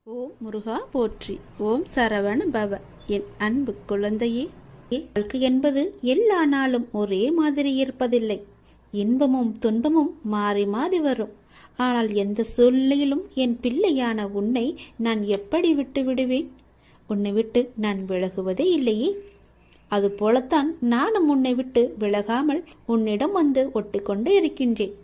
ஓம் முருகா போற்றி. ஓம் சரவண பவ. என் அன்பு குழந்தையே, வாழ்க்கை என்பது எல்லா நாளும் ஒரே மாதிரி இருப்பதில்லை. இன்பமும் துன்பமும் மாறி மாறி வரும். ஆனால் எந்த சூழ்நிலையிலும் என் பிள்ளையான உன்னை நான் எப்படி விட்டு விடுவேன்? உன்னை விட்டு நான் விலகுவதே இல்லையே. அதுபோலத்தான் நானும் உன்னை விட்டு விலகாமல் உன்னிடம் வந்து ஒட்டிக்கொண்டு இருக்கின்றேன்.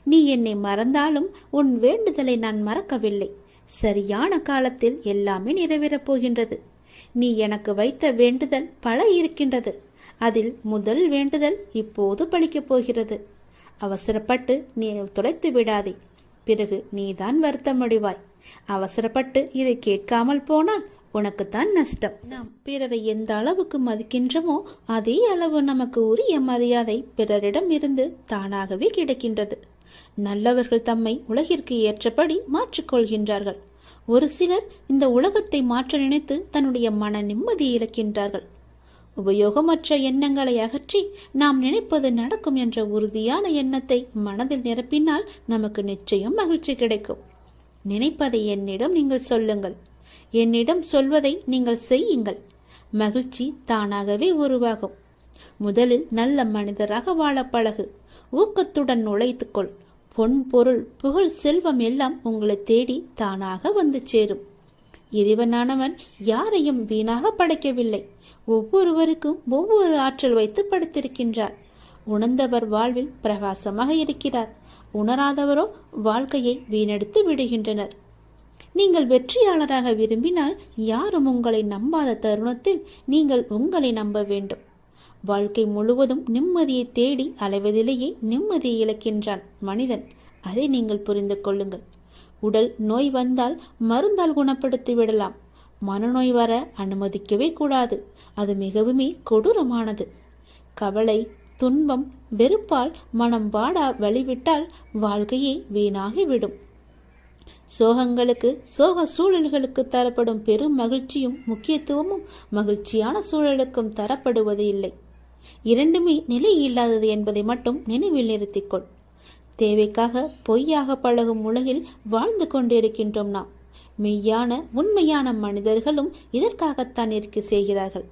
நீ என்னை மறந்தாலும் உன் வேண்டுதலை நான் மறக்கவில்லை. சரியான காலத்தில் எல்லாமே நிறைவேறப் போகின்றது. நீ எனக்கு வைத்த வேண்டுதல் பல இருக்கின்றது. அதில் முதல் வேண்டுதல் இப்போது பலிக்கப் போகிறது. அவசரப்பட்டு நீ தொலைத்து விடாதே. பிறகு நீதான் வருத்தமடைவாய். அவசரப்பட்டு இதை கேட்காமல் போனால் உனக்குத்தான் நஷ்டம். நாம் பிறரை எந்த அளவுக்கு மதிக்கின்றோமோ அதே அளவு நமக்கு உரிய மரியாதை பிறரிடம் இருந்து தானாகவே கிடைக்கின்றது. நல்லவர்கள் தம்மை உலகிற்கு ஏற்றபடி மாற்றிக்கொள்கின்றார்கள். ஒரு சிலர் இந்த உலகத்தை மாற்ற நினைத்து தன்னுடைய மன நிம்மதியை இழக்கின்றார்கள். உபயோகமற்ற எண்ணங்களை அகற்றி நாம் நினைப்பது நடக்கும் என்ற உறுதியான எண்ணத்தை மனதில் நிரப்பினால் நமக்கு நிச்சயம் மகிழ்ச்சி கிடைக்கும். நினைப்பதை என்னிடம் நீங்கள் சொல்லுங்கள். என்னிடம் சொல்வதை நீங்கள் செய்யுங்கள். மகிழ்ச்சி தானாகவே உருவாகும். முதலில் நல்ல மனிதராக வாழ பழகு. ஊக்கத்துடன் உழைத்துக்கொள். பொன், பொருள், புகழ், செல்வம் எல்லாம் உங்களை தேடி தானாக வந்து சேரும். இறைவனானவன் யாரையும் வீணாக படைக்கவில்லை. ஒவ்வொருவருக்கும் ஒவ்வொரு ஆற்றல் வைத்து படைத்திருக்கின்றார். உணர்ந்தவர் வாழ்வில் பிரகாசமாக இருக்கிறார். உணராதவரோ வாழ்க்கையை வீணடித்து விடுகின்றனர். நீங்கள் வெற்றியாளராக விரும்பினால் யாரும் உங்களை நம்பாத தருணத்தில் நீங்கள் உங்களை நம்ப வேண்டும். வாழ்க்கை முழுவதும் நிம்மதியை தேடி அலைவதிலேயே நிம்மதியை இழக்கின்றான் மனிதன். அதை நீங்கள் புரிந்து கொள்ளுங்கள். உடல் நோய் வந்தால் மருந்தால் குணப்படுத்தி விடலாம். மனநோய் வர அனுமதிக்கவே கூடாது. அது மிகவுமே கொடூரமானது. கவலை, துன்பம், வெறுப்பால் மனம் வாடா வழிவிட்டால் வாழ்க்கையே வீணாகிவிடும். சோகங்களுக்கு, சோக சூழல்களுக்கு தரப்படும் பெரும் மகிழ்ச்சியும் முக்கியத்துவமும் மகிழ்ச்சியான சூழலுக்கும் தரப்படுவது இல்லை. இரண்டுமே நிலை இல்லாதது என்பதை மட்டும் நினைவில் நிறுத்திக்கொள். தேவைக்காக பொய்யாக பழகும் உலகில் வாழ்ந்து கொண்டிருக்கின்றோம் நாம். மெய்யான உண்மையான மனிதர்களும் இதற்காகத்தான் இருக்க செய்கிறார்கள்.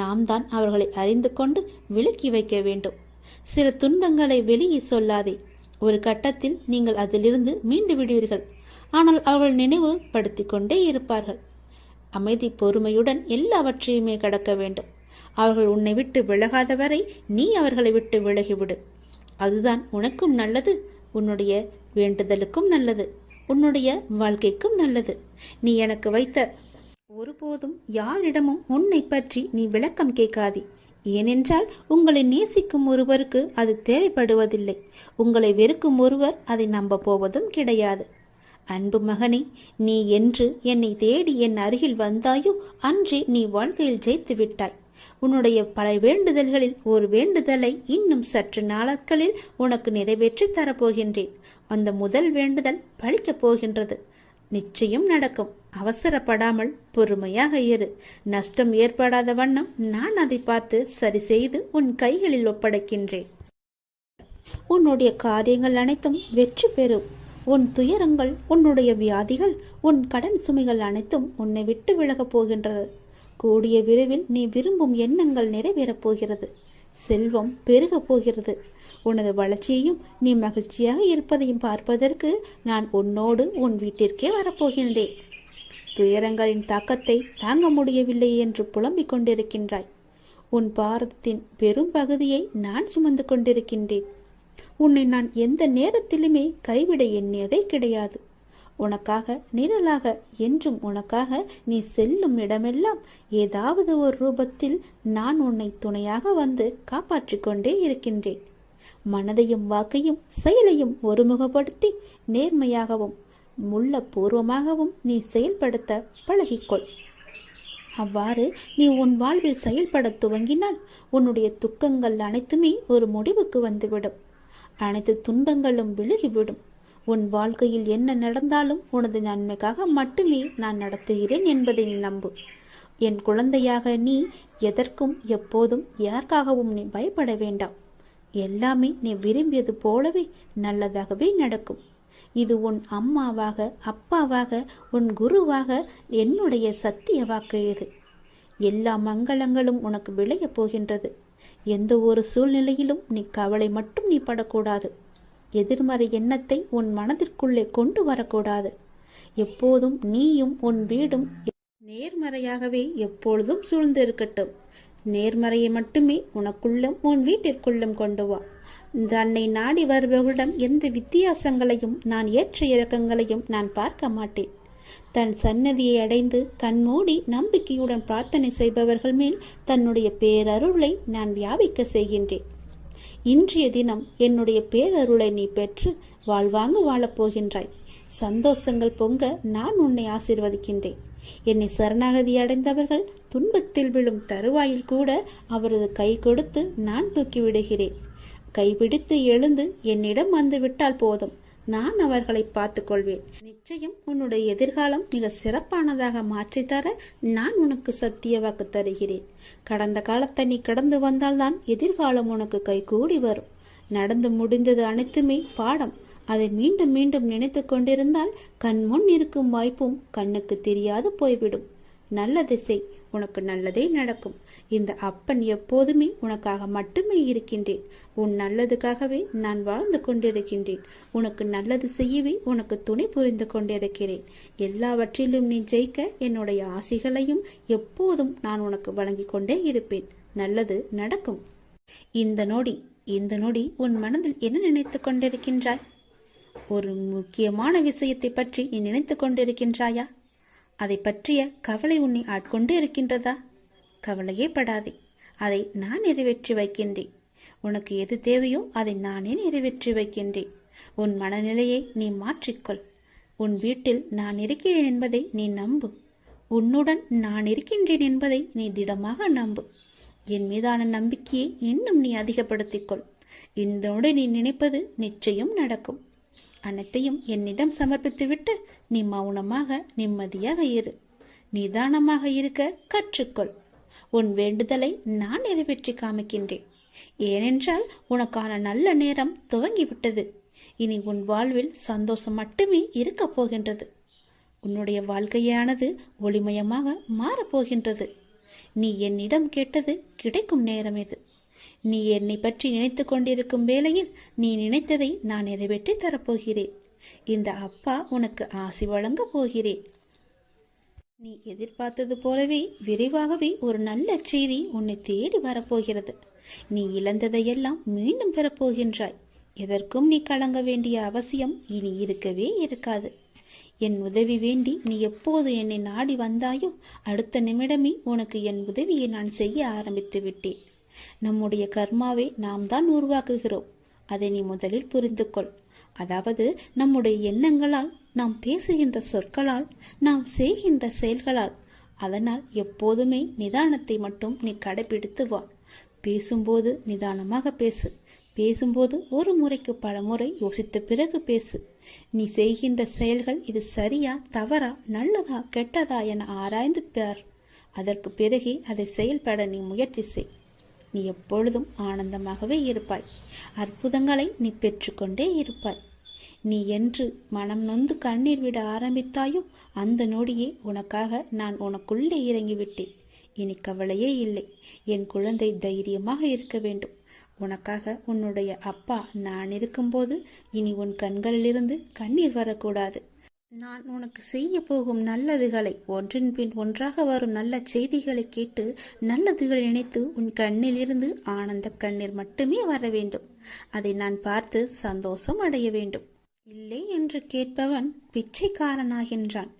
நாம் தான் அவர்களை அறிந்து கொண்டு விலக்கி வைக்க வேண்டும். சில துன்பங்களை வெளியே சொல்லாதே. ஒரு கட்டத்தில் நீங்கள் அதிலிருந்து மீண்டு விடுவீர்கள். ஆனால் அவர்கள் நினைவு படுத்தி கொண்டே இருப்பார்கள். அமைதி, பொறுமையுடன் எல்லாவற்றையுமே கடக்க வேண்டும். அவர்கள் உன்னை விட்டு விலகாத வரை நீ அவர்களை விட்டு விலகிவிடு. அதுதான் உனக்கும் நல்லது, உன்னுடைய வேண்டுதலுக்கும் நல்லது, உன்னுடைய வாழ்க்கைக்கும் நல்லது. நீ எனக்கு வைத்த ஒருபோதும் யாரிடமும் உன்னை பற்றி நீ விளக்கம் கேட்காதே. ஏனென்றால் உங்களை நேசிக்கும் ஒருவருக்கு அது தேவைப்படுவதில்லை. உங்களை வெறுக்கும் ஒருவர் அதை நம்ப போவதும் கிடையாது. அன்பு மகனே, நீ என்று என்னை தேடி என் அருகில் வந்தாயோ அன்றே நீ வாழ்க்கையில் ஜெயித்து விட்டாய். உன்னுடைய பல வேண்டுதல்களில் ஒரு வேண்டுதலை இன்னும் சற்று நாட்களில் உனக்கு நிறைவேற்றி தரப்போகின்றேன். அந்த முதல் வேண்டுதல் பலிக்கப் போகின்றது. நிச்சயம் நடக்கும். அவசரப்படாமல் பொறுமையாக இரு. நஷ்டம் ஏற்படாத வண்ணம் நான் அதை பார்த்து சரி செய்து உன் கைகளில் ஒப்படைக்கின்றேன். உன்னுடைய காரியங்கள் அனைத்தும் வெற்றி பெறும். உன் துயரங்கள், உன்னுடைய வியாதிகள், உன் கடன் சுமைகள் அனைத்தும் உன்னை விட்டு விலகப் போகின்றது. கூடிய விரைவில் நீ விரும்பும் எண்ணங்கள் நிறைவேறப் போகிறது. செல்வம் பெருகப் போகிறது. உனது வளர்ச்சியையும் நீ மகிழ்ச்சியாக இருப்பதையும் பார்ப்பதற்கு நான் உன்னோடு உன் வீட்டிற்கே வரப்போகின்றேன். துயரங்களின் தாக்கத்தை தாங்க முடியவில்லை என்று புலம்பிக் கொண்டிருக்கின்றாய். உன் பாரதத்தின் பெரும் பகுதியை நான் சுமந்து கொண்டிருக்கின்றேன். உன்னை நான் எந்த நேரத்திலுமே கைவிட எண்ணியதே கிடையாது. உனக்காக நிழலாக, என்றும் உனக்காக நீ செல்லும் இடமெல்லாம் ஏதாவது ஒரு ரூபத்தில் நான் உன்னை துணையாக வந்து காப்பாற்றிக் கொண்டே இருக்கின்றேன். மனதையும் வாக்கையும் செயலையும் ஒருமுகப்படுத்தி நேர்மையாகவும் உள்ளபூர்வமாகவும் நீ செயல்படுத்த பழகிக்கொள். அவ்வாறு நீ உன் வாழ்வில் செயல்பட துவங்கினால் உன்னுடைய துக்கங்கள் அனைத்துமே ஒரு முடிவுக்கு வந்துவிடும். அனைத்து துன்பங்களும் விலகிவிடும். உன் வாழ்க்கையில் என்ன நடந்தாலும் உனது நன்மைக்காக மட்டுமே நான் நடத்துகிறேன் என்பதை நீ நம்பு. என் குழந்தையாக நீ எதற்கும் எப்போதும் யாருக்காகவும் நீ பயப்பட வேண்டாம். எல்லாமே நீ விரும்பியது போலவே நல்லதாகவே நடக்கும். இது உன் அம்மாவாக, அப்பாவாக, உன் குருவாக என்னுடைய சத்திய வாக்கு இது. எல்லா மங்களங்களும் உனக்கு விளையப் போகின்றது. எந்த ஒரு சூழ்நிலையிலும் நீ கவலை மட்டும் நீ படக்கூடாது. எதிர்மறை எண்ணத்தை உன் மனதிற்குள்ளே கொண்டு வரக்கூடாது. எப்போதும் நீயும் உன் வீடும் நேர்மறையாகவே எப்பொழுதும் சூழ்ந்து இருக்கட்டும். நேர்மறையை மட்டுமே உனக்குள்ளும் உன் வீட்டிற்குள்ளும் கொண்டு வா. தன்னை நாடி வருபவர்களிடம் எந்த வித்தியாசங்களையும் நான் ஏற்ற இறக்கங்களையும் நான் பார்க்க மாட்டேன். தன் சன்னதியை அடைந்து கண்மூடி நம்பிக்கையுடன் பிரார்த்தனை செய்பவர்கள் மேல் தன்னுடைய பேரருளை நான் வியாபிக்க செய்கின்றேன். இன்றைய தினம் என்னுடைய பேரருளை நீ பெற்று வாழ்வாங்க வாழப்போகின்றாய். சந்தோஷங்கள் பொங்க நான் உன்னை ஆசீர்வதிக்கின்றேன். என்னை சரணாகதி அடைந்தவர்கள் துன்பத்தில் விழும் தருவாயில் கூட அவரது கை கொடுத்து நான் தூக்கி விடுகிறேன். கைபிடித்து எழுந்து என்னிடம் வந்து விட்டால் போதும், நான் அவர்களை பார்த்து கொள்வேன். நிச்சயம் உன்னுடைய எதிர்காலம் மிக சிறப்பானதாக மாற்றித்தர நான் உனக்கு சத்திய வாக்கு தருகிறேன். கடந்த காலத்தை நீ கடந்து வந்தால்தான் எதிர்காலம் உனக்கு கைகூடி வரும். நடந்து முடிந்தது அனைத்துமே பாடம். அதை மீண்டும் மீண்டும் நினைத்து கொண்டிருந்தால் கண்முன் இருக்கும் வாய்ப்பும் கண்ணுக்கு தெரியாது போய்விடும். நல்ல திசை, உனக்கு நல்லதே நடக்கும். இந்த அப்பன் எப்போதுமே உனக்காக மட்டுமே இருக்கின்றேன். உன் நல்லதுக்காகவே நான் வாழ்ந்து கொண்டிருக்கின்றேன். உனக்கு நல்லது செய்யவே உனக்கு துணை புரிந்து கொண்டிருக்கிறேன். எல்லாவற்றிலும் நீ ஜெயிக்க என்னுடைய ஆசிகளையும் எப்போதும் நான் உனக்கு வழங்கி கொண்டே இருப்பேன். நல்லது நடக்கும். இந்த நொடி உன் மனதில் என்ன நினைத்து கொண்டிருக்கின்றாய்? ஒரு முக்கியமான விஷயத்தை பற்றி நீ நினைத்து கொண்டிருக்கின்றாயா? அதை பற்றிய கவலை உன்னை ஆட்கொண்டு இருக்கின்றதா? கவலையே படாதே, அதை நான் நிறைவேற்றி வைக்கின்றேன். உனக்கு எது தேவையோ அதை நானே நிறைவேற்றி வைக்கின்றேன். உன் மனநிலையை நீ மாற்றிக்கொள். உன் வீட்டில் நான் இருக்கிறேன் என்பதை நீ நம்பு. உன்னுடன் நான் இருக்கின்றேன் என்பதை நீ திடமாக நம்பு. என் மீதான நம்பிக்கையை இன்னும் நீ அதிகப்படுத்திக்கொள். இதோடு நீ நினைப்பது நிச்சயம் நடக்கும். அனைத்தையும் என்னிடம் சமர்ப்பித்துவிட்டு நீ மௌனமாக நிம்மதியாக இரு. நிதானமாக இருக்க கற்றுக்கொள். உன் வேண்டுதலை நான் நிறைவேற்றி காமிக்கின்றேன். ஏனென்றால் உனக்கான நல்ல நேரம் துவங்கிவிட்டது. இனி உன் வாழ்வில் சந்தோஷம் மட்டுமே இருக்கப் போகின்றது. உன்னுடைய வாழ்க்கையானது ஒளிமயமாக மாறப்போகின்றது. நீ என்னிடம் கேட்டது கிடைக்கும் நேரம் இது. நீ என்னை பற்றி நினைத்து கொண்டிருக்கும் வேளையில் நீ நினைத்ததை நான் நிறைவேற்றி தரப்போகிறேன். இந்த அப்பா உனக்கு ஆசி வழங்க போகிறேன். நீ எதிர்பார்த்தது போலவே விரைவாகவே ஒரு நல்ல செய்தி உன்னை தேடி வரப்போகிறது. நீ இழந்ததையெல்லாம் மீண்டும் பெறப்போகின்றாய். எதற்கும் நீ கலங்க வேண்டிய அவசியம் இனி இருக்கவே இருக்காது. என் உதவி வேண்டி நீ எப்போது என்னை நாடி வந்தாயோ அடுத்த நிமிடமே உனக்கு என் உதவியை நான் செய்ய ஆரம்பித்து விட்டேன். நம்முடைய கர்மாவை நாம் தான் உருவாக்குகிறோம். அதை நீ முதலில் புரிந்து கொள். அதாவது நம்முடைய எண்ணங்களால், நாம் பேசுகின்ற சொற்களால், நாம் செய்கின்ற செயல்களால். அதனால் எப்போதுமே நிதானத்தை மட்டும் நீ கடைபிடித்து வா. பேசும்போது நிதானமாக பேசு. பேசும்போது ஒரு முறைக்கு பல முறை யோசித்த பிறகு பேசு. நீ செய்கின்ற செயல்கள் இது சரியா தவறா நல்லதா கெட்டதா என ஆராய்ந்து பார். அதற்கு பிறகே அதை செயல்பட நீ முயற்சி செய். நீ எப்பொழுதும் ஆனந்தமாகவே இருப்பாய். அற்புதங்களை நீ பெற்றுக்கொண்டே இருப்பாய். நீ என்று மனம் நொந்து கண்ணீர் விட ஆரம்பித்தாயோ அந்த நொடியே உனக்காக நான் உனக்குள்ளே இறங்கிவிட்டேன். இனி கவலையே இல்லை. என் குழந்தை தைரியமாக இருக்க வேண்டும். உனக்காக உன்னுடைய அப்பா நான் இருக்கும்போது இனி உன் கண்களிலிருந்து கண்ணீர் வரக்கூடாது. நான் உனக்கு செய்ய போகும் நல்லதுகளை, ஒன்றின் பின் ஒன்றாக வரும் நல்ல செய்திகளை கேட்டு நல்லதுகளை நினைத்து உன் கண்ணிலிருந்து ஆனந்த கண்ணீர் மட்டுமே வர வேண்டும். அதை நான் பார்த்து சந்தோஷம் அடைய வேண்டும். இல்லை என்று கேட்பவன் பிச்சைக்காரனாகின்றான்.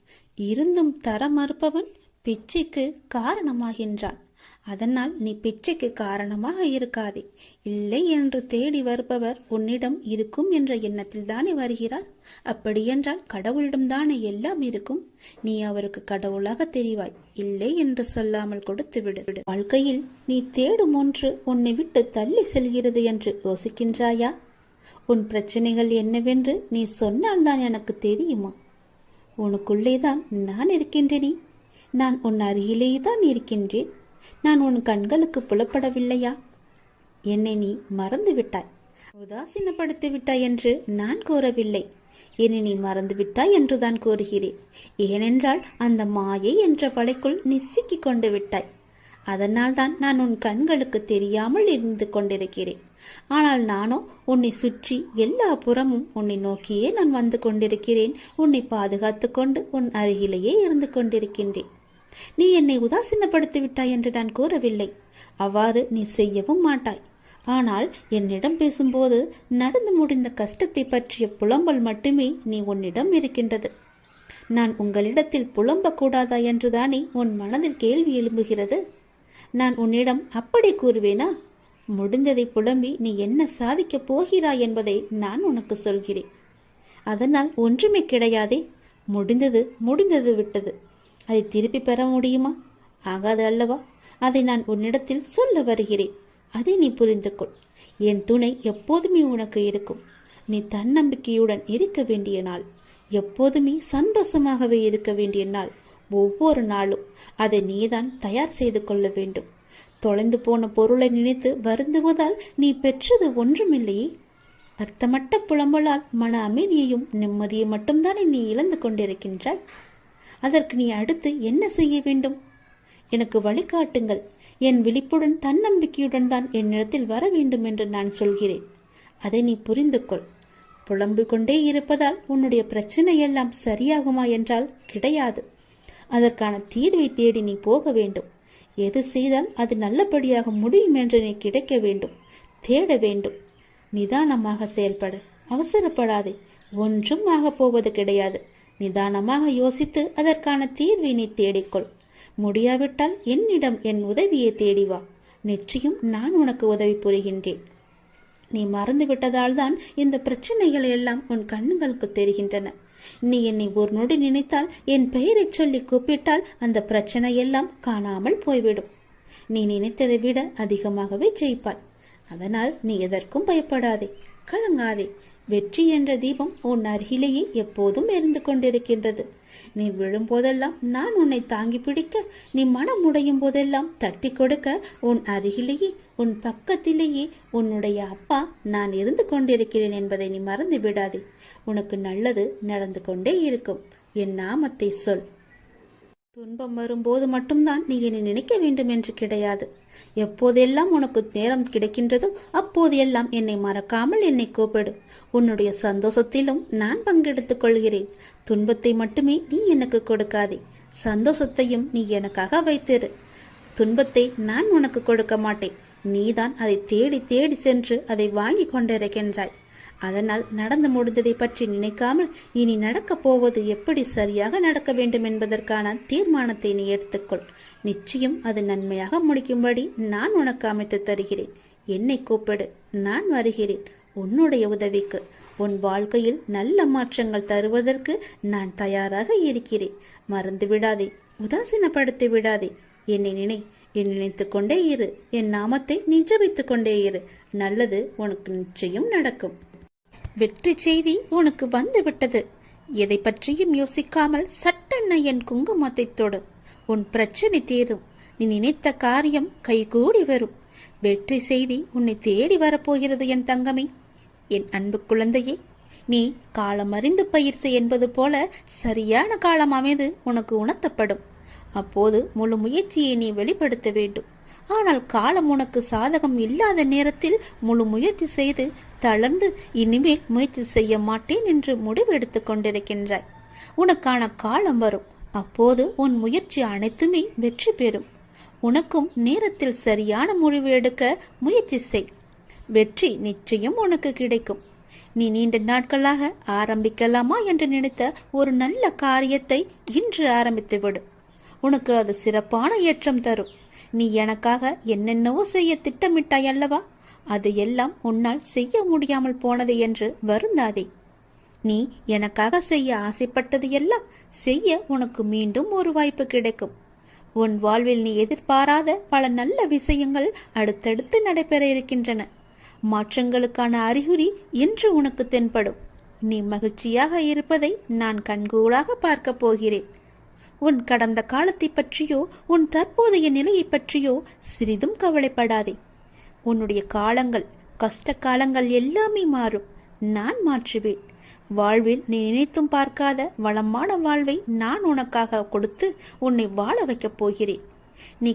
இருந்தும் தர மறுப்பவன் பிச்சைக்கு காரணமாகின்றான். அதனால் நீ பிச்சைக்கு காரணமாக இருக்காதே. இல்லை என்று தேடி வருபவர் உன்னிடம் இருக்கும் என்ற எண்ணத்தில் தானே வருகிறார். அப்படியென்றால் கடவுளிடம்தானே எல்லாம் இருக்கும். நீ அவருக்கு கடவுளாக தெரிவாய். இல்லை என்று சொல்லாமல் கொடுத்து விடு. வாழ்க்கையில் நீ தேடும் ஒன்று உன்னை விட்டு தள்ளி செல்கிறது என்று யோசிக்கின்றாயா? உன் பிரச்சனைகள் என்னவென்று நீ சொன்னால்தான் எனக்கு தெரியுமா? உனக்குள்ளேதான் நான் இருக்கின்றேனே. நான் உன் அருகிலேதான் இருக்கின்றேன். நான் உன் கண்களுக்கு புலப்படவில்லையா? என்னை நீ மறந்து விட்டாய், உதாசீனப்படுத்தி விட்டாய் என்று நான் கூறவில்லை. என்னை நீ மறந்துவிட்டாய் என்றுதான் கூறுகிறேன். ஏனென்றால் அந்த மாயை என்ற வலைக்குள் நீ சிக்கிக் கொண்டு விட்டாய். அதனால்தான் நான் உன் கண்களுக்கு தெரியாமல் இருந்து கொண்டிருக்கிறேன். ஆனால் நானோ உன்னை சுற்றி எல்லா புறமும் உன்னை நோக்கியே நான் வந்து கொண்டிருக்கிறேன். உன்னை பாதுகாத்து கொண்டு உன் அருகிலேயே இருந்து கொண்டிருக்கின்றேன். நீ என்னை உதாசீனப்படுத்தி விட்டாய் என்று நான் கூறவில்லை. அவ்வாறு நீ செய்யவும் மாட்டாய். ஆனால் என்னிடம் பேசும்போது நடந்து முடிந்த கஷ்டத்தை பற்றிய புலம்பல் மட்டுமே நீ உன்னிடம் இருக்கின்றது. நான் உங்களிடத்தில் புலம்பக்கூடாதா என்றுதானே உன் மனதில் கேள்வி எழும்புகிறது. நான் உன்னிடம் அப்படி கூறுவேனா? முடிந்ததை புலம்பி நீ என்ன சாதிக்கப் போகிறாய் என்பதை நான் உனக்கு சொல்கிறேன். அதனால் ஒன்றுமே கிடையாதே. முடிந்தது முடிந்தது விட்டது. அதை திருப்பி பெற முடியுமா? ஆகாது அல்லவா? அதை நான் உன்னிடத்தில் சொல்ல வருகிறேன். அதை நீ புரிந்து கொள். என் துணை எப்போதுமே உனக்கு இருக்கும். நீ தன்னம்பிக்கையுடன் இருக்க வேண்டிய நாள், எப்போதுமே சந்தோஷமாகவே இருக்க வேண்டிய நாள். ஒவ்வொரு நாளும் அதை நீதான் தயார் செய்து கொள்ள வேண்டும். தொலைந்து போன பொருளை நினைத்து வருந்துவதால் நீ பெற்றது ஒன்றுமில்லையே. அர்த்தமற்ற புலம்பலால் மன அமைதியையும் நிம்மதியை மட்டும்தான் நீ இழந்து கொண்டிருக்கின்றாய். அதற்கு நீ அடுத்து என்ன செய்ய வேண்டும்? எனக்கு வழிகாட்டுங்கள். என் விழிப்புடன் தன்னம்பிக்கையுடன் தான் என்னிடத்தில் வர வேண்டும் என்று நான் சொல்கிறேன். அதை நீ புரிந்து கொள். புலம்பிக் கொண்டே இருப்பதால் உன்னுடைய பிரச்சனை எல்லாம் சரியாகுமா என்றால் கிடையாது. அதற்கான தீர்வை தேடி நீ போக வேண்டும். எது செய்தால் அது நல்லபடியாக முடியும் என்று நீ கிடைக்க வேண்டும், தேட வேண்டும். நிதானமாக செயல்பட, அவசரப்படாதே. ஒன்றும் ஆகப் போவது கிடையாது. நிதானமாக யோசித்து அதற்கான தீர்வை நீ தேடிக்கொள். முடியாவிட்டால் என்னிடம் என் உதவியை தேடி வா. நிச்சயம் நான் உனக்கு உதவி புரிகின்றேன். நீ மறந்து விட்டதால் தான் இந்த பிரச்சனைகள் எல்லாம் உன் கண்ணுகளுக்கு தெரிகின்றன. நீ என்னை ஒரு நொடி நினைத்தால், என் பெயரை சொல்லி கூப்பிட்டால் அந்த பிரச்சனை எல்லாம் காணாமல் போய்விடும். நீ நினைத்ததை விட அதிகமாகவே ஜெயிப்பாய். அதனால் நீ எதற்கும் பயப்படாதே, கலங்காதே. வெற்றி என்ற தீபம் உன் அருகிலேயே எப்போதும் எரிந்து கொண்டிருக்கின்றது. நீ விழும்போதெல்லாம் நான் உன்னை தாங்கி பிடிக்க, நீ மனம் உடையும் போதெல்லாம் தட்டி கொடுக்க உன் அருகிலேயே, உன் பக்கத்திலேயே உன்னுடைய அப்பா நான் இருந்து கொண்டிருக்கிறேன் என்பதை நீ மறந்து விடாதே. உனக்கு நல்லது நடந்து கொண்டே இருக்கும். என் நாமத்தை சொல். துன்பம் வரும்போது மட்டும்தான் நீ என்னை நினைக்க வேண்டும் என்று கிடையாது. எப்போதெல்லாம் உனக்கு நேரம் கிடைக்கின்றதோ அப்போது எல்லாம் என்னை மறக்காமல் என்னை கூப்பிடு. உன்னுடைய சந்தோஷத்திலும் நான் பங்கெடுத்துக் கொள்கிறேன். துன்பத்தை மட்டுமே நீ எனக்கு கொடுக்காதே, சந்தோஷத்தையும் நீ எனக்காக வைத்திரு. துன்பத்தை நான் உனக்கு கொடுக்க மாட்டேன். நீதான் அதை தேடி தேடி சென்று அதை வாங்கி கொண்டிருக்கின்றாய். அதனால் நடந்து முடிந்ததை பற்றி நினைக்காமல் இனி நடக்கப் போவது எப்படி சரியாக நடக்க வேண்டும் என்பதற்கான தீர்மானத்தை நீ எடுத்துக்கொள். நிச்சயம் அது நன்மையாக முடிக்கும்படி நான் உனக்கு அமைத்து தருகிறேன். என்னை கூப்பிடு, நான் வருகிறேன் உன்னுடைய உதவிக்கு. உன் வாழ்க்கையில் நல்ல மாற்றங்கள் தருவதற்கு நான் தயாராக இருக்கிறேன். மறந்து விடாதே, உதாசீனப்படுத்தி விடாதே. என்னை நினை, என் நினைத்து கொண்டே இரு. என் நாமத்தை நீ ஜபித்துக் கொண்டே இரு. நல்லது உனக்கு நிச்சயம் நடக்கும். வெற்றி செய்தி உனக்கு வந்து விட்டது. எதை பற்றியும் யோசிக்காமல் சட்டென்ன என் குங்குமத்தை தொடு. உன் பிரச்சனை தீரும். நீ நினைத்த காரியம் கைகூடி வரும். வெற்றி செய்தி உன்னை தேடி வரப்போகிறது என் தங்கமே, என் அன்பு குழந்தையே. நீ காலம் அறிந்து பயிர் செய் என்பது போல சரியான காலம் அமைது உனக்கு உணர்த்தப்படும். அப்போது முழு முயற்சியை நீ வெளிப்படுத்த வேண்டும். ஆனால் காலம் உனக்கு சாதகம் இல்லாத நேரத்தில் முழு முயற்சி செய்து தளர்ந்து இனிமேல் முயற்சி செய்ய மாட்டேன் என்று முடிவெடுத்து கொண்டிருக்கின்றாய். உனக்கான காலம் வரும். அப்போது உன் முயற்சி அனைத்துமே வெற்றி பெறும். உனக்கும் நேரத்தில் சரியான முடிவு எடுக்க முயற்சி செய். வெற்றி நிச்சயம் உனக்கு கிடைக்கும். நீ நீண்ட நாட்களாக ஆரம்பிக்கலாமா என்று நினைத்த ஒரு நல்ல காரியத்தை இன்று ஆரம்பித்து விடு. உனக்கு அது சிறப்பான ஏற்றம் தரும். நீ எனக்காக என்னென்னவோ செய்ய திட்டமிட்டாய் அல்லவா? அது எல்லாம் உன்னால் செய்ய முடியாமல் போனது என்று வருந்தாதே. நீ எனக்காக செய்ய ஆசைப்பட்டது எல்லாம் செய்ய உனக்கு மீண்டும் ஒரு வாய்ப்பு கிடைக்கும். உன் வாழ்வில் நீ எதிர்பாராத பல நல்ல விஷயங்கள் அடுத்தடுத்து நடைபெற இருக்கின்றன. மாற்றங்களுக்கான அறிகுறி இன்று உனக்கு தென்படும். நீ மகிழ்ச்சியாக இருப்பதை நான் கண்கூடாக பார்க்க போகிறேன். உன் கடந்த காலத்தை பற்றியோ உன் தற்போதைய நிலையை பற்றியோ சிறிதும் கவலைப்படாதே. உன்னுடைய காலங்கள், கஷ்ட காலங்கள் எல்லாமே மாறும். நான் மாற்றுவேன். வாழ்வில் நீ நினைத்தும் பார்க்காத வளமான வாழ்வை நான் உனக்காக கொடுத்து உன்னை வாழ வைக்கப் போகிறேன். நீ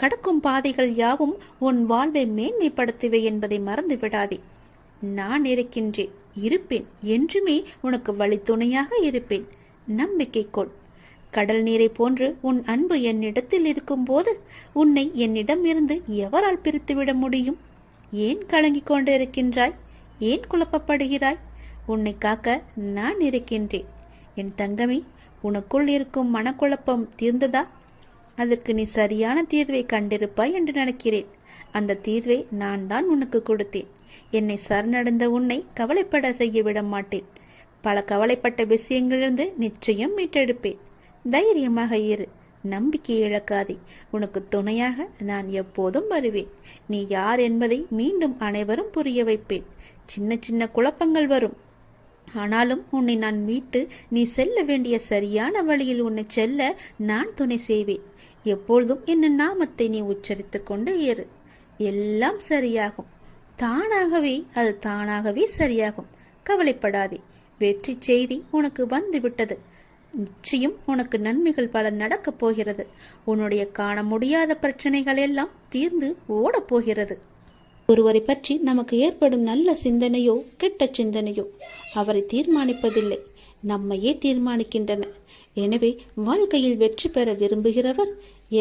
கடக்கும் பாதைகள் யாவும் உன் வாழ்வை மேன்மைப்படுத்துவே என்பதை மறந்து விடாதே. நான் இருக்கின்றேன், இருப்பேன், என்றுமே உனக்கு வழித்துணையாக இருப்பேன். நம்பிக்கை கொள். கடல் நீரை போன்று உன் அன்பு என்னிடத்தில் இருக்கும் போது உன்னை என்னிடம் இருந்து எவரால் பிரித்துவிட முடியும்? ஏன் கலங்கிக் கொண்டு இருக்கின்றாய்? ஏன் குழப்பப்படுகிறாய்? உன்னை காக்க நான் இருக்கின்றேன். என் தங்கமே, உனக்குள் இருக்கும் மனக்குழப்பம் தீர்ந்ததா? அதற்கு நீ சரியான தீர்வை கண்டிருப்பாய் என்று நினைக்கிறேன். அந்த தீர்வை நான் தான் உனக்கு கொடுத்தேன். என்னை சரணடைந்த உன்னை கவலைப்பட செய்ய விட மாட்டேன். பல கவலைப்பட்ட விஷயங்களிலிருந்து நிச்சயம் மீட்டெடுப்பேன். தைரியமாக இரு, நம்பிக்கை இழக்காதே. உனக்கு துணையாக நான் எப்போதும் வருவேன். நீ யார் என்பதை மீண்டும் அனைவரும் புரிய வைப்பேன். சின்ன சின்ன குழப்பங்கள் வரும், ஆனாலும் உன்னை நான் மீட்டு நீ செல்ல வேண்டிய சரியான வழியில் உன்னை செல்ல நான் துணை செய்வேன். எப்பொழுதும் என் நாமத்தை நீ உச்சரித்துக் கொண்டு ஏறு. எல்லாம் சரியாகும். அது தானாகவே சரியாகும். கவலைப்படாதே. வெற்றி செய்தி உனக்கு வந்து விட்டது. நிச்சயம் உனக்கு நன்மைகள் பல நடக்கப் போகிறது. உன்னுடைய காண முடியாத பிரச்சனைகள் எல்லாம் தீர்ந்து ஓடப் போகிறது. ஒருவரை பற்றி நமக்கு ஏற்படும் நல்ல சிந்தனையோ கெட்ட சிந்தனையோ அவரை தீர்மானிப்பதில்லை, நம்மையே தீர்மானிக்கின்றன. எனவே வாழ்க்கையில் வெற்றி பெற விரும்புகிறவர்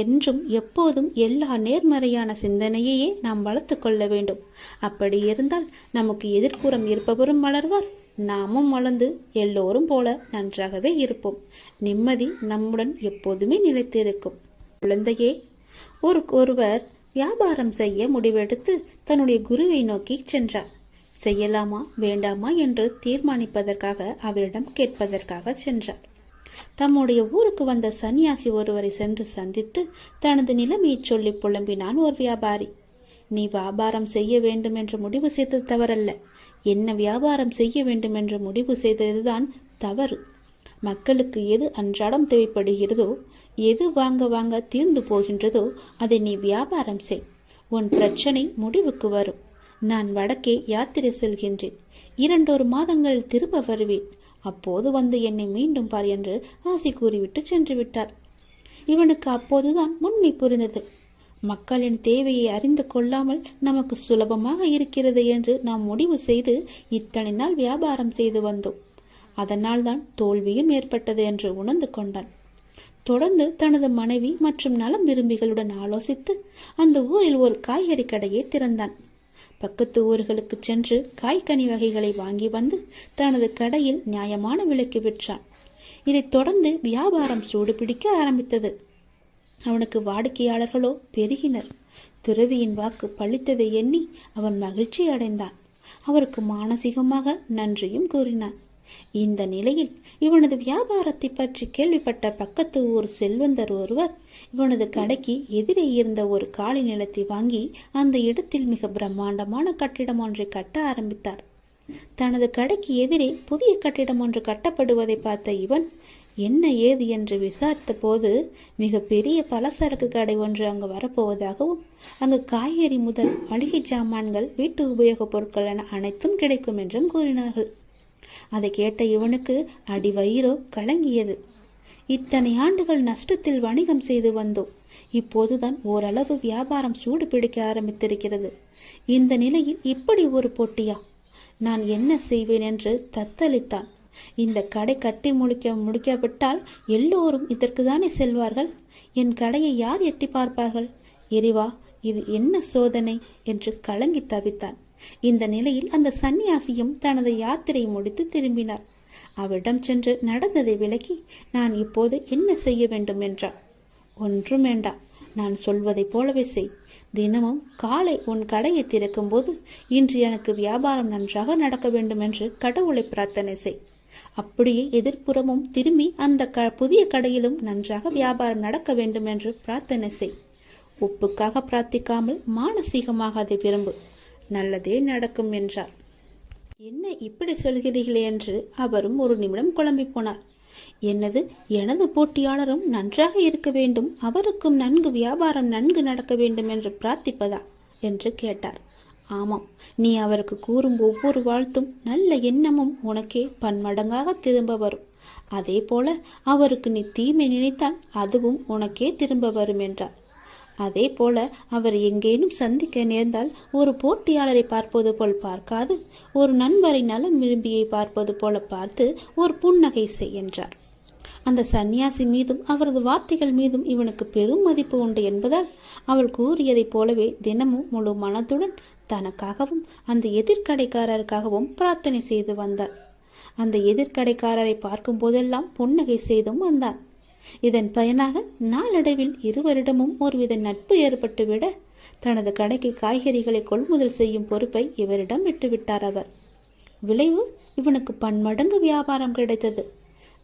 என்றும் எப்போதும் எல்லா நேர்மறையான சிந்தனையையே நாம் வளர்த்து கொள்ள வேண்டும். அப்படி இருந்தால் நமக்கு எதிர்ப்புறம் இருப்பவரும் வளர்வார், நாமும் வளர்ந்து எல்லோரும் போல நன்றாகவே இருப்போம். நிம்மதி நம்முடன் எப்போதுமே நிலைத்திருக்கும். குழந்தையே, ஒருவர் வியாபாரம் செய்ய முடிவெடுத்து தன்னுடைய குருவை நோக்கி சென்றார். செய்யலாமா வேண்டாமா என்று தீர்மானிப்பதற்காக அவரிடம் கேட்பதற்காக சென்றார். தம்முடைய ஊருக்கு வந்த சன்னியாசி ஒருவரை சென்று சந்தித்து தனது நிலைமையை சொல்லி புலம்பினான் ஒரு வியாபாரி. நீ வியாபாரம் செய்ய வேண்டும் என்று முடிவு செய்தது தவறல்ல, என்ன வியாபாரம் செய்ய வேண்டும் என்று முடிவு செய்ததுதான் தவறு. மக்களுக்கு எது அன்றாடம் தேவைப்படுகிறதோ, எது வாங்க தீர்ந்து போகின்றதோ அதை நீ வியாபாரம் செய். உன் பிரச்சனை முடிவுக்கு வரும். நான் வடக்கே யாத்திரை செல்கின்றேன். 2 மாதங்கள் திரும்ப வருவேன். அப்போது வந்து என்னை மீண்டும் பார் என்று ஆசி கூறிவிட்டு சென்று விட்டார். இவனுக்கு அப்போதுதான் உண்மை புரிந்தது. மக்களின் தேவையை அறிந்து கொள்ளாமல் நமக்கு சுலபமாக இருக்கிறது என்று நாம் முடிவு செய்து இத்தனை நாள் வியாபாரம் செய்து வந்தோம். அதனால் தான் தோல்வியும் ஏற்பட்டது என்று உணர்ந்து கொண்டான். தொடர்ந்து தனது மனைவி மற்றும் நலம் விரும்பிகளுடன் ஆலோசித்து அந்த ஊரில் ஒரு காய்கறி கடையை திறந்தான். பக்கத்து ஊர்களுக்கு சென்று காய்கனி வகைகளை வாங்கி வந்து தனது கடையில் நியாயமான விலைக்கு விற்றான். இதைத் தொடர்ந்து வியாபாரம் சூடு பிடிக்க ஆரம்பித்தது. அவனுக்கு வாடிக்கையாளர்களோ பெருகினர். துறவியின் வாக்கு பழித்ததை எண்ணி அவன் மகிழ்ச்சி அடைந்தான். அவருக்கு மானசீகமாக நன்றியும் கூறினான். இந்த நிலையில் இவனது வியாபாரத்தை பற்றி கேள்விப்பட்ட பக்கத்து ஊர் செல்வந்தர் ஒருவர் இவனது கடைக்கு எதிரே இருந்த ஒரு காலி நிலத்தை வாங்கி அந்த இடத்தில் மிக பிரம்மாண்டமான கட்டிடம் ஒன்றை கட்ட ஆரம்பித்தார். தனது கடைக்கு எதிரே புதிய கட்டிடம் ஒன்று கட்டப்படுவதை பார்த்த இவன் என்ன ஏது என்று விசாரித்த போது மிக பெரிய பலசரக்கு கடை ஒன்று அங்கு வரப்போவதாகவும் அங்கு காய்கறி முதல் மளிகை சாமான்கள், வீட்டு உபயோகப் பொருட்கள் என அனைத்தும் கிடைக்கும் என்றும் கூறினார்கள். அதை கேட்ட இவனுக்கு அடி வயிறோ கலங்கியது. இத்தனை ஆண்டுகள் நஷ்டத்தில் வணிகம் செய்து வந்தோம். இப்போதுதான் ஓரளவு வியாபாரம் சூடு பிடிக்க ஆரம்பித்திருக்கிறது. இந்த நிலையில் இப்படி ஒரு போட்டியா? நான் என்ன செய்வேன் என்று தத்தளித்தான். இந்த கடை கட்டி முடிக்காவிட்டால் எல்லோரும் இதற்கு தானே செல்வார்கள். என் கடையை யார் எட்டி பார்ப்பார்கள்? இறைவா, இது என்ன சோதனை என்று கலங்கி தவித்தான். இந்த நிலையில் அந்த சன்னியாசியும் தனது யாத்திரை முடித்து திரும்பினார். அவரிடம் சென்று நடந்ததை விளக்கி, நான் இப்போது என்ன செய்ய வேண்டும் என்றார். ஒன்றும் வேண்டாம், நான் சொல்வதை போலவே செய். தினமும் காலை உன் கடையை திறக்கும் போது இன்று எனக்கு வியாபாரம் நன்றாக நடக்க வேண்டும் என்று கடவுளை பிரார்த்தனை செய். அப்படியே எதிர்ப்புறமும் திரும்பி அந்த புதிய கடையிலும் நன்றாக வியாபாரம் நடக்க வேண்டும் என்று பிரார்த்தனை செய். உப்புக்காக பிரார்த்திக்காமல் மானசீகமாக அதை விரும்பு. நல்லதே நடக்கும் என்றார். என்ன இப்படி சொல்கிறீர்களே என்று அவரும் ஒரு நிமிடம் குழம்பி போனார். எனது போட்டியாளரும் நன்றாக இருக்க வேண்டும், அவருக்கும் வியாபாரம் நன்கு நடக்க வேண்டும் என்று பிரார்த்திப்பதா என்று கேட்டார். ஆமாம், நீ அவருக்கு கூறும் ஒவ்வொரு வாழ்த்தும் நல்ல எண்ணமும் உனக்கே பன்மடங்காக திரும்ப வரும். அதே போல அவருக்கு நீ தீமை நினைத்தால் அதுவும் உனக்கே திரும்ப வரும் என்றார். அதே போல அவர் எங்கேனும் சந்திக்க நேர்ந்தால் ஒரு போட்டியாளரை பார்ப்பது போல் பார்க்காது, ஒரு நண்பரை நலம் விரும்பியை பார்ப்பது போல பார்த்து ஒரு புன்னகை செய் என்றார். அந்த சந்நியாசி மீதும் அவரது வார்த்தைகள் மீதும் இவனுக்கு பெரும் மதிப்பு உண்டு என்பதால் அவள் கூறியதைப் போலவே தினமும் முழு மனத்துடன் தனக்காகவும் அந்த எதிர்கடைக்காரருக்காகவும் பிரார்த்தனை செய்து வந்தாள். அந்த எதிர்கடைக்காரரை பார்க்கும் போதெல்லாம் புன்னகை செய்தும் வந்தான். இதன் பயனாக நாளடைவில் இருவரிடமும் ஒருவித நட்பு ஏற்பட்டுவிட தனது கடைக்கு காய்கறிகளை கொள்முதல் செய்யும் பொறுப்பை இவரிடம் விட்டுவிட்டார் அவர். விளைவு இவனுக்கு பன்மடங்கு வியாபாரம் கிடைத்தது.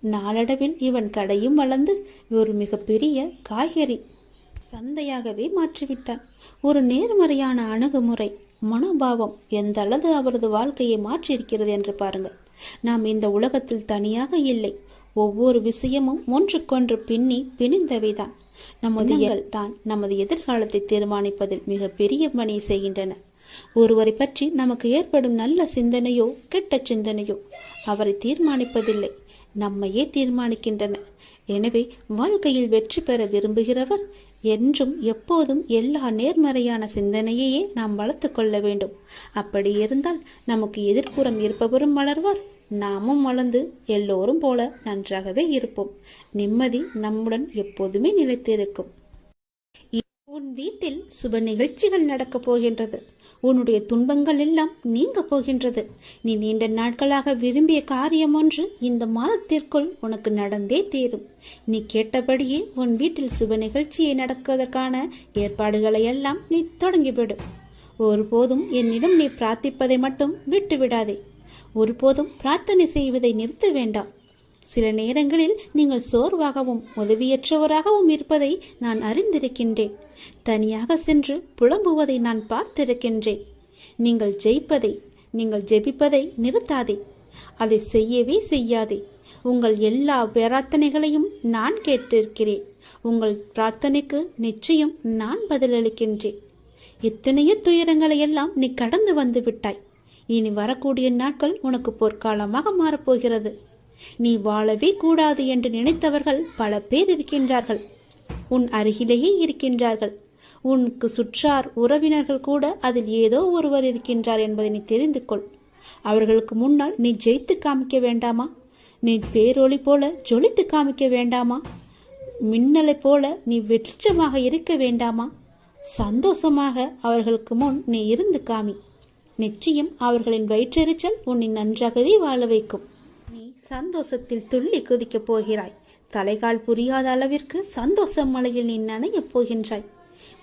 நாளடைவில் இவன் கடையும் வளர்ந்து ஒரு மிகப்பெரிய காய்கறி சந்தையாகவே மாற்றிவிட்டான். ஒரு நேர்மறையான அணுகுமுறை, மனோபாவம் எந்த அளவு அவரது வாழ்க்கையை மாற்றியிருக்கிறது என்று பாருங்கள். நாம் இந்த உலகத்தில் தனியாக இல்லை. ஒவ்வொரு விஷயமும் ஒன்றுக்கொன்று பிணிந்தவைதான். நமது தான் நமது எதிர்காலத்தை தீர்மானிப்பதில் மிக பெரிய பணி செய்கின்றன. ஒருவரை பற்றி நமக்கு ஏற்படும் நல்ல சிந்தனையோ கெட்ட சிந்தனையோ அவரை தீர்மானிப்பதில்லை, நம்மையே தீர்மானிக்கின்றன. எனவே வாழ்க்கையில் வெற்றி பெற விரும்புகிறவர் என்றும் எப்போதும் எல்லா நேர்மறையான சிந்தனையையே நாம் வளர்த்து கொள்ள வேண்டும். அப்படி இருந்தால் நமக்கு எதிர்ப்புறம் இருப்பவரும் வளர்வார், நாமும் வளர்ந்து எல்லோரும் போல நன்றாகவே இருப்போம். நிம்மதி நம்முடன் எப்போதுமே நிலைத்திருக்கும். உன் வீட்டில் சுப நிகழ்ச்சிகள் நடக்கப் போகின்றது. உன்னுடைய துன்பங்கள் எல்லாம் நீங்க போகின்றது. நீ நீண்ட நாட்களாக விரும்பிய காரியம் ஒன்று இந்த மாதத்திற்குள் உனக்கு நடந்தே தீரும். நீ கேட்டபடியே உன் வீட்டில் சுப நிகழ்ச்சியை நடக்குவதற்கான ஏற்பாடுகளை எல்லாம் நீ தொடங்கிவிடு. ஒருபோதும் என்னிடம் நீ பிரார்த்திப்பதை மட்டும் விட்டு விடாதே. ஒருபோதும் பிரார்த்தனை செய்வதை நிறுத்த வேண்டாம். சில நேரங்களில் நீங்கள் சோர்வாகவும் உதவியற்றவராகவும் இருப்பதை நான் அறிந்திருக்கின்றேன். தனியாக சென்று புலம்புவதை நான் பார்த்திருக்கின்றேன். நீங்கள் ஜெபிப்பதை நிறுத்தாதே. அதை செய்யவே செய்யாதே. உங்கள் எல்லா பிரார்த்தனைகளையும் நான் கேட்டிருக்கிறேன். உங்கள் பிரார்த்தனைக்கு நிச்சயம் நான் பதிலளிக்கின்றேன். எத்தனையோ துயரங்களை எல்லாம் நீ கடந்து வந்து விட்டாய். இனி வரக்கூடிய நாட்கள் உனக்கு பொற்காலமாக மாறப்போகிறது. நீ வாழவே கூடாது என்று நினைத்தவர்கள் பல பேர் இருக்கின்றார்கள். உன் அருகிலேயே இருக்கின்றார்கள். உனக்கு சுற்றார் உறவினர்கள் கூட அதில் ஏதோ ஒருவர் இருக்கின்றார் என்பதை நீ தெரிந்து கொள். அவர்களுக்கு முன்னால் நீ ஜெயித்து காமிக்க வேண்டாமா? நீ பேரொளி போல ஜொலித்து காமிக்க வேண்டாமா? மின்னலை போல நீ வெளிச்சமாக இருக்க வேண்டாமா? சந்தோஷமாக அவர்களுக்கு முன் நீ இருந்து காமி. நிச்சயம் அவர்களின் வயிற்றெரிச்சல் உன்னை நன்றாகவே வாழ வைக்கும். நீ சந்தோஷத்தில் துள்ளி குதிக்கப் போகிறாய். தலைகால் புரியாத அளவிற்கு சந்தோஷ மலையில் நீ நனையப் போகின்றாய்.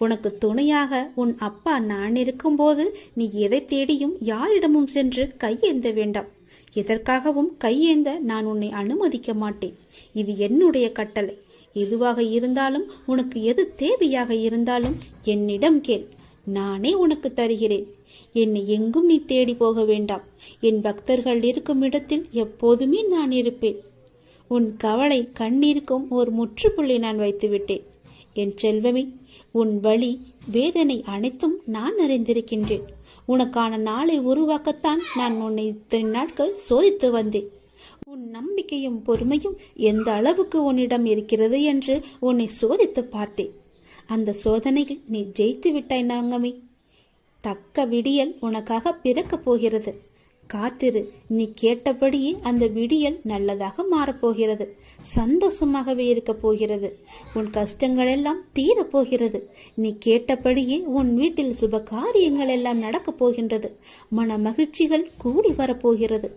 உனக்கு துணையாக உன் அப்பா நான் இருக்கும்போது நீ எதை தேடியும் யாரிடமும் சென்று கையேந்த வேண்டாம். எதற்காகவும் கையேந்த நான் உன்னை அனுமதிக்க மாட்டேன். இது என்னுடைய கட்டளை. எதுவாக இருந்தாலும் உனக்கு எது தேவையாக இருந்தாலும் என்னிடம் கேள். நானே உனக்கு தருகிறேன். என்னை எங்கும் நீ தேடி போக வேண்டாம். என் பக்தர்கள் இருக்கும் இடத்தில் எப்போதுமே நான் இருப்பேன். உன் கவலை கண்ணீருக்கும் ஒரு முற்றுப்புள்ளி நான் வைத்து விட்டேன். என் செல்வமே, உன் வலி வேதனை அனைத்தும் நான் அறிந்திருக்கின்றேன். உனக்கான நாளை உருவாக்கத்தான் நான் உன்னை இத்தனை நாட்கள் சோதித்து வந்தேன். உன் நம்பிக்கையும் பொறுமையும் எந்த அளவுக்கு உன்னிடம் இருக்கிறது என்று உன்னை சோதித்து பார்த்தேன். அந்த சோதனையில் நீ ஜெயித்து விட்டாய் நாங்கமே. தக்க விடியல் உனக்காக பிறக்கப் போகிறது. காத்திரு. நீ கேட்டபடியே அந்த விடியல் நல்லதாக மாறப்போகிறது. சந்தோஷமாகவே இருக்க போகிறது. உன் கஷ்டங்கள் எல்லாம் தீரப்போகிறது. நீ கேட்டபடியே உன் வீட்டில் சுப காரியங்கள் எல்லாம் நடக்கப் போகின்றது. மன மகிழ்ச்சிகள் கூடி வரப்போகிறது.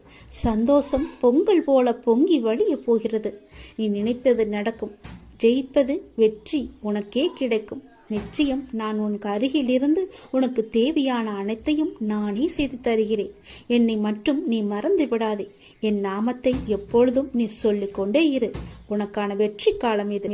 சந்தோஷம் பொங்கல் போல பொங்கி வழிய போகிறது. நீ நினைத்தது நடக்கும். ஜெயிப்பது வெற்றி உனக்கே கிடைக்கும். நிச்சயம் நான் உனக்கு அருகில் இருந்து உனக்கு தேவையான அனைத்தையும் நானே செய்து தருகிறேன். என்னை மட்டும் நீ மறந்து விடாதே. என் நாமத்தை எப்பொழுதும் நீ சொல்லிக்கொண்டே இரு. உனக்கான வெற்றி காலம் இது.